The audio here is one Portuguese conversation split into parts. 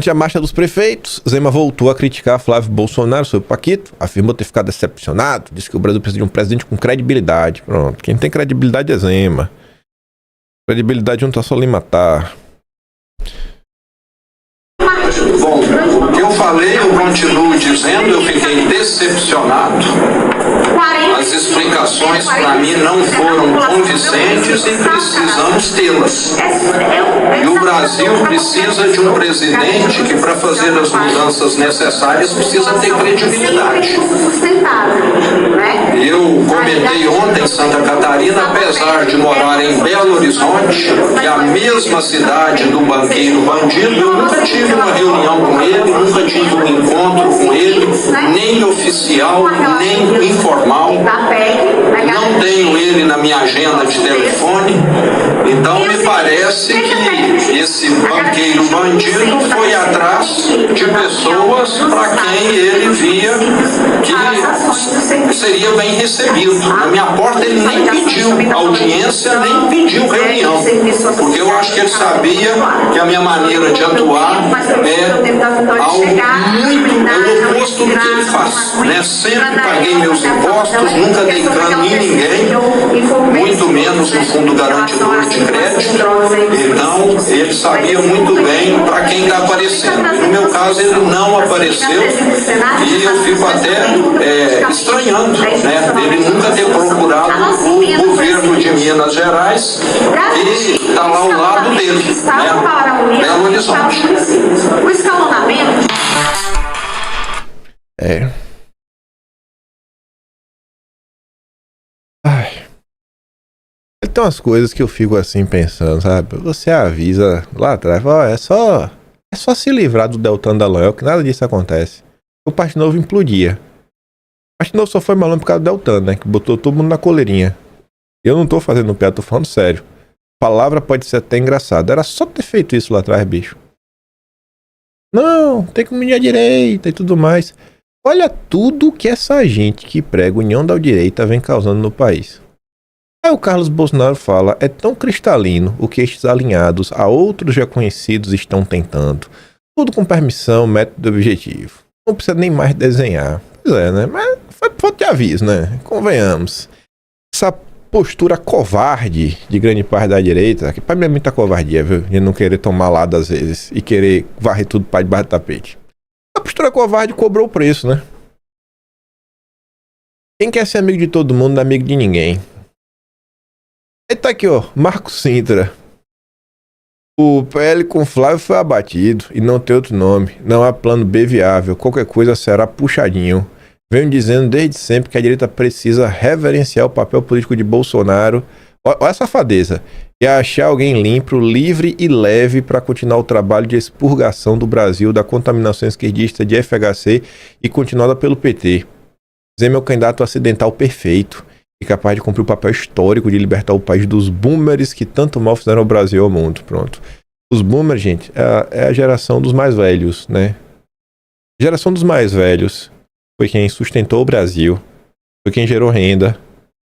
Durante a marcha dos prefeitos, Zema voltou a criticar Flávio Bolsonaro sobre o Paquito, afirmou ter ficado decepcionado, disse que o Brasil precisa de um presidente com credibilidade. Pronto, quem tem credibilidade é Zema. Credibilidade não tá só lhe matar. Bom, o que eu falei, eu continuo dizendo, eu fiquei decepcionado. As explicações para mim não foram convincentes e precisamos tê-las. E o Brasil precisa de um presidente que, para fazer as mudanças necessárias, precisa ter credibilidade. Eu comentei ontem em Santa Catarina, apesar de morar em Belo Horizonte, que é a mesma cidade do banqueiro bandido, eu nunca tive uma reunião com ele, nunca tive um encontro com ele, nem oficial, nem informal. Não tenho ele na minha agenda de telefone. Então me parece que esse banqueiro bandido foi atrás de pessoas para quem ele via que seria bem recebido. Na minha porta ele nem pediu audiência, nem pediu reunião, porque eu acho que ele sabia que a minha maneira de atuar é algo muito oposto do que ele faz, né? Sempre paguei meus impostos, nunca dei cano em ninguém, muito menos no fundo garantidor de crédito. Então ele sabia muito bem para quem está aparecendo. No meu caso ele não apareceu e eu fico até estranhando, né? Ele nunca ter procurado o governo de Minas Gerais, que está lá ao lado dele, né? Belo Horizonte. O escalonamento. Tem umas coisas que eu fico assim pensando, sabe? Você avisa lá atrás, ó, é só se livrar do Deltan Dallagnol, que nada disso acontece. O Partido Novo implodia. O Partido Novo só foi malandro por causa do Deltan, né? Que botou todo mundo na coleirinha. Eu não tô fazendo piada, tô falando sério. A palavra pode ser até engraçada. Era só ter feito isso lá atrás, bicho. Não, tem que unir a direita e tudo mais. Olha tudo que essa gente que prega união da direita vem causando no país. Aí o Carlos Bolsonaro fala, é tão cristalino o que estes alinhados a outros já conhecidos estão tentando. Tudo com permissão, método e objetivo. Não precisa nem mais desenhar. Pois é, né? Mas foi falta de aviso, né? Convenhamos. Essa postura covarde de grande parte da direita, que pra mim é muita covardia, viu? De não querer tomar lado às vezes e querer varrer tudo para debaixo do tapete. A postura covarde cobrou o preço, né? Quem quer ser amigo de todo mundo não é amigo de ninguém. Aí tá aqui, ó, Marco Sintra. O PL com Flávio foi abatido e não tem outro nome. Não há plano B viável. Qualquer coisa será puxadinho. Venho dizendo desde sempre que a direita precisa reverenciar o papel político de Bolsonaro. Olha a safadeza. E achar alguém limpo, livre e leve para continuar o trabalho de expurgação do Brasil da contaminação esquerdista de FHC e continuada pelo PT. Zema é o candidato acidental perfeito e capaz de cumprir o papel histórico de libertar o país dos boomers que tanto mal fizeram ao Brasil e ao mundo. Pronto. Os boomers, gente, é a geração dos mais velhos, né? A geração dos mais velhos foi quem sustentou o Brasil, foi quem gerou renda,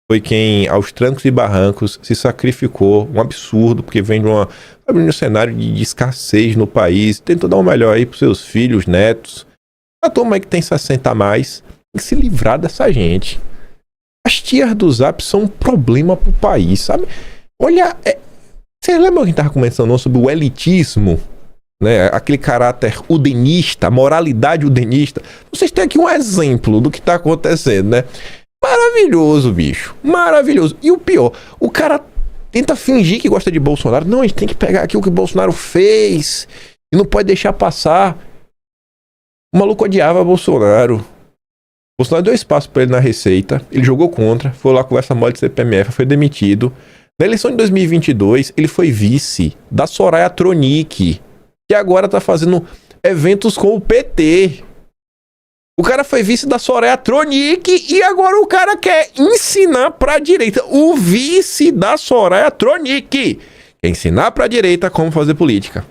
foi quem, aos trancos e barrancos, se sacrificou. Um absurdo, porque vem de um cenário de escassez no país. Tentou dar o melhor aí pros seus filhos, netos. A turma aí que tem 60 a mais, tem que se livrar dessa gente. As tias do Zap são um problema pro país, sabe? Olha, vocês lembram que a gente tava começando sobre o elitismo? Né? Aquele caráter udenista, moralidade udenista. Vocês têm aqui um exemplo do que tá acontecendo, né? Maravilhoso, bicho. Maravilhoso. E o pior, o cara tenta fingir que gosta de Bolsonaro. Não, a gente tem que pegar aqui o que o Bolsonaro fez e não pode deixar passar. O maluco odiava Bolsonaro. Bolsonaro deu espaço pra ele na Receita. Ele jogou contra, foi lá com essa mole de CPMF, foi demitido. Na eleição de 2022, ele foi vice da Soraya Tronic, que agora tá fazendo eventos com o PT. O cara foi vice da Soraya Tronic e agora o cara quer ensinar pra direita. O vice da Soraya Tronic quer ensinar pra direita como fazer política.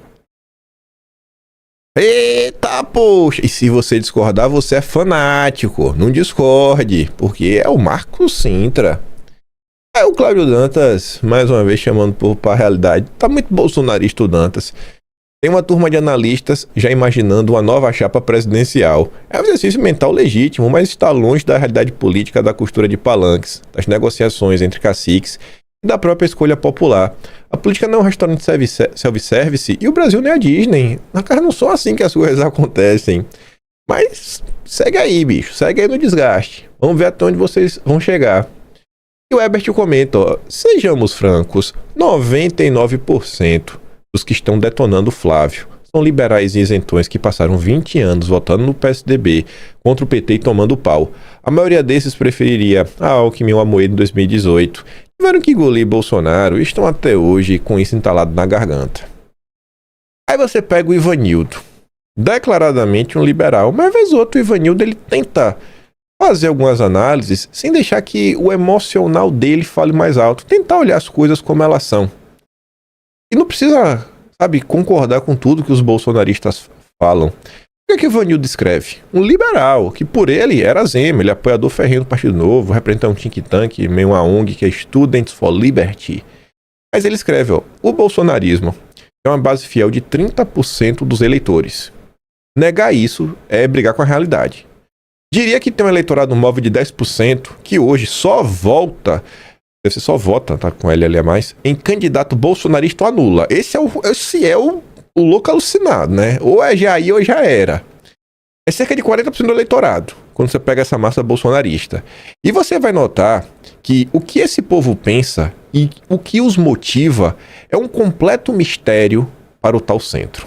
Eita, poxa. E se você discordar, você é fanático. Não discorde, porque é o Marco Sintra. É o Cláudio Dantas, mais uma vez chamando o povo pra realidade. Tá muito bolsonarista o Dantas. Tem uma turma de analistas já imaginando uma nova chapa presidencial. É um exercício mental legítimo, mas está longe da realidade política da costura de palanques, das negociações entre caciques e da própria escolha popular. A política não é um restaurante self-service e o Brasil não é a Disney. Na cara, não são assim que as coisas acontecem. Mas segue aí, bicho. Segue aí no desgaste. Vamos ver até onde vocês vão chegar. E o Herbert comenta, ó, sejamos francos, 99% dos que estão detonando o Flávio são liberais e isentões que passaram 20 anos votando no PSDB contra o PT e tomando pau. A maioria desses preferiria a Alckmin ou a Moedo em 2018. Tiveram que engolir Bolsonaro e estão até hoje com isso entalado na garganta. Aí você pega o Ivanildo, declaradamente um liberal, mas vez outro o Ivanildo ele tenta fazer algumas análises sem deixar que o emocional dele fale mais alto, tentar olhar as coisas como elas são. E não precisa, sabe, concordar com tudo que os bolsonaristas falam. O que o Ivanildo escreve? Um liberal, que por ele era Zema, ele é apoiador ferrenho do Partido Novo, representa um think tank, meio uma ONG que é Students for Liberty. Mas ele escreve, ó, o bolsonarismo é uma base fiel de 30% dos eleitores. Negar isso é brigar com a realidade. Diria que tem um eleitorado móvel de 10% que hoje só vota... Você só vota, tá com LL a mais, em candidato bolsonarista ou anula. Esse é o louco alucinado, né? Ou é Jair ou já era. É cerca de 40% do eleitorado, quando você pega essa massa bolsonarista. E você vai notar que o que esse povo pensa e o que os motiva é um completo mistério para o tal centro.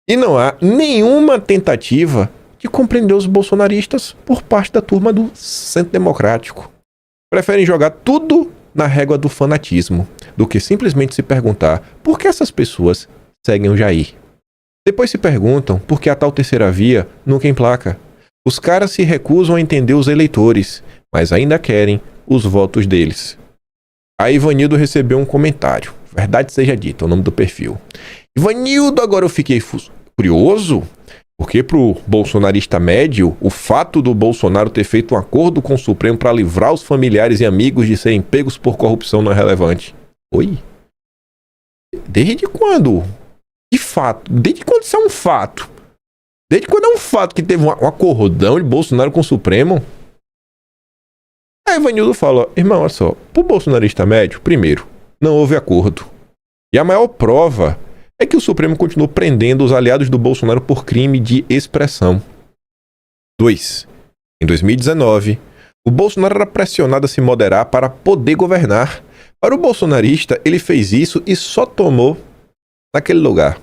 E não há nenhuma tentativa de compreender os bolsonaristas por parte da turma do Centro Democrático. Preferem jogar tudo na régua do fanatismo, do que simplesmente se perguntar por que essas pessoas seguem o Jair. Depois se perguntam por que a tal terceira via nunca emplaca. Os caras se recusam a entender os eleitores, mas ainda querem os votos deles. Aí Ivanildo recebeu um comentário. Verdade seja dita, é o nome do perfil. Ivanildo, agora eu fiquei curioso, porque pro bolsonarista médio, o fato do Bolsonaro ter feito um acordo com o Supremo para livrar os familiares e amigos de serem pegos por corrupção não é relevante. Oi? Desde quando? De fato? Desde quando isso é um fato? Desde quando é um fato que teve um acordão de Bolsonaro com o Supremo? Aí Ivanildo fala, irmão, olha só, pro bolsonarista médio, primeiro, não houve acordo. E a maior prova é que o Supremo continuou prendendo os aliados do Bolsonaro por crime de expressão. 2. Em 2019, o Bolsonaro era pressionado a se moderar para poder governar. Para o bolsonarista, ele fez isso e só tomou naquele lugar.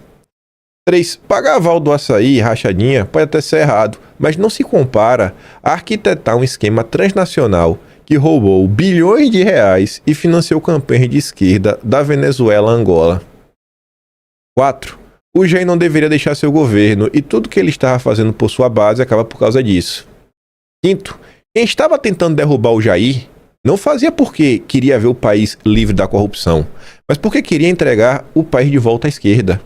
3. Pagar aval do açaí e rachadinha pode até ser errado, mas não se compara a arquitetar um esquema transnacional que roubou bilhões de reais e financiou campanhas de esquerda da Venezuela a Angola. 4. O Jair não deveria deixar seu governo e tudo que ele estava fazendo por sua base acaba por causa disso. 5. Quem estava tentando derrubar o Jair não fazia porque queria ver o país livre da corrupção, mas porque queria entregar o país de volta à esquerda.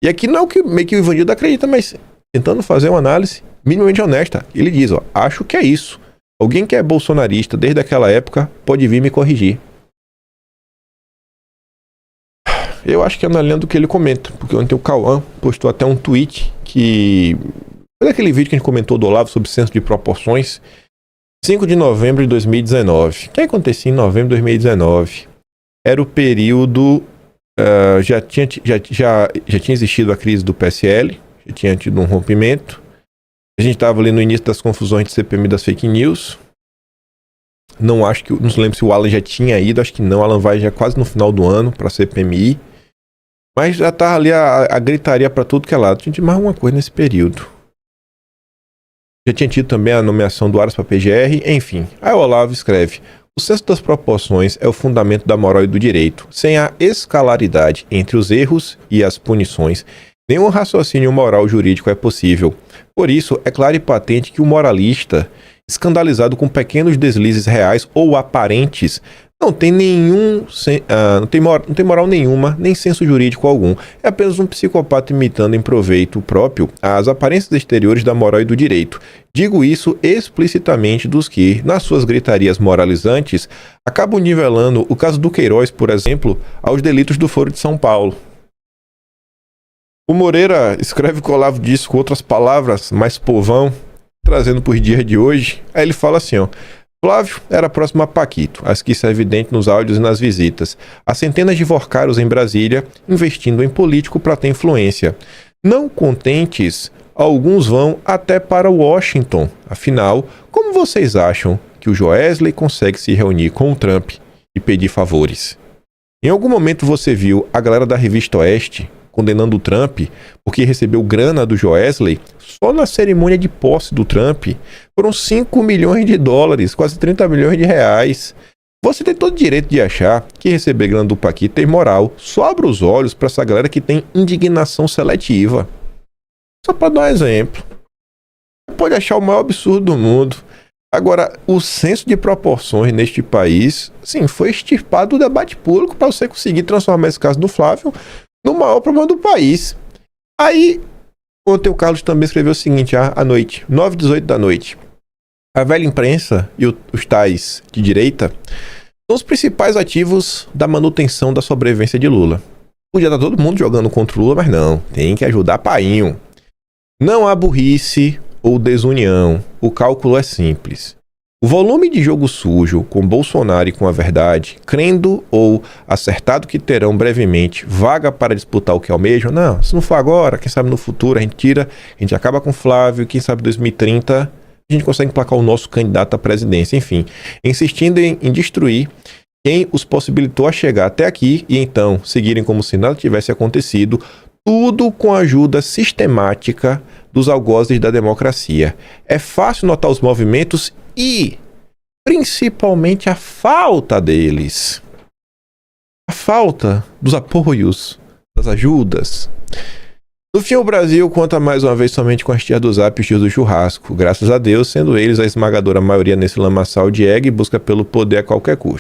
E aqui não é o que meio que o Ivanildo acredita, mas tentando fazer uma análise minimamente honesta. Ele diz, ó, acho que é isso. Alguém que é bolsonarista desde aquela época pode vir me corrigir. Eu acho que é na linha do que ele comenta, porque ontem o Cauã postou até um tweet que... Foi aquele vídeo que a gente comentou do Olavo sobre senso de proporções. 5 de novembro de 2019. O que acontecia em novembro de 2019? Era o período... já tinha existido a crise do PSL, já tinha tido um rompimento. A gente estava ali no início das confusões de CPMI das fake news. Não lembro se o Alan já tinha ido, acho que não. O Alan vai já quase no final do ano para a CPMI. Mas já tá ali a gritaria para tudo que é lado. Tinha mais alguma coisa nesse período. Já tinha tido também a nomeação do Aras para PGR, enfim. Aí o Olavo escreve: o senso das proporções é o fundamento da moral e do direito. Sem a escalaridade entre os erros e as punições, nenhum raciocínio moral jurídico é possível. Por isso, é claro e patente que o moralista, escandalizado com pequenos deslizes reais ou aparentes, não tem moral nenhuma, nem senso jurídico algum. É apenas um psicopata imitando em proveito próprio as aparências exteriores da moral e do direito. Digo isso explicitamente dos que, nas suas gritarias moralizantes, acabam nivelando o caso do Queiroz, por exemplo, aos delitos do Foro de São Paulo. O Moreira escreve que o Olavo disse com outras palavras, mais povão, trazendo por dias de hoje. Aí ele fala assim, ó. Flávio era próximo a Paquito, as que isso é evidente nos áudios e nas visitas. Há centenas de vorcaros em Brasília, investindo em político para ter influência. Não contentes, alguns vão até para Washington. Afinal, como vocês acham que o Joesley consegue se reunir com o Trump e pedir favores? Em algum momento você viu a galera da Revista Oeste condenando o Trump porque recebeu grana do Joesley? Só na cerimônia de posse do Trump foram 5 milhões de dólares, quase 30 milhões de reais. Você tem todo o direito de achar que receber grana do Paquito tem moral. Só abra os olhos para essa galera que tem indignação seletiva. Só para dar um exemplo. Você pode achar o maior absurdo do mundo. Agora, o senso de proporções neste país, sim, foi extirpado do debate público para você conseguir transformar esse caso do Flávio no maior problema do país. Aí, ontem o Carlos também escreveu o seguinte, à noite, 9h18 da noite. A velha imprensa e os tais de direita são os principais ativos da manutenção da sobrevivência de Lula. Podia estar todo mundo jogando contra o Lula, mas não, tem que ajudar painho. Não há burrice ou desunião, o cálculo é simples. O volume de jogo sujo com Bolsonaro e com a verdade, crendo ou acertado que terão brevemente vaga para disputar o que almejam, não, se não for agora, quem sabe no futuro a gente tira, a gente acaba com o Flávio, quem sabe 2030 a gente consegue emplacar o nosso candidato à presidência, enfim, insistindo em destruir quem os possibilitou a chegar até aqui e então seguirem como se nada tivesse acontecido, tudo com a ajuda sistemática dos algozes da democracia. É fácil notar os movimentos e, principalmente, a falta deles. A falta dos apoios, das ajudas. No fim, o Brasil conta mais uma vez somente com as tias do Zap e os tios do churrasco. Graças a Deus, sendo eles a esmagadora maioria nesse lamaçal de egg e busca pelo poder a qualquer custo.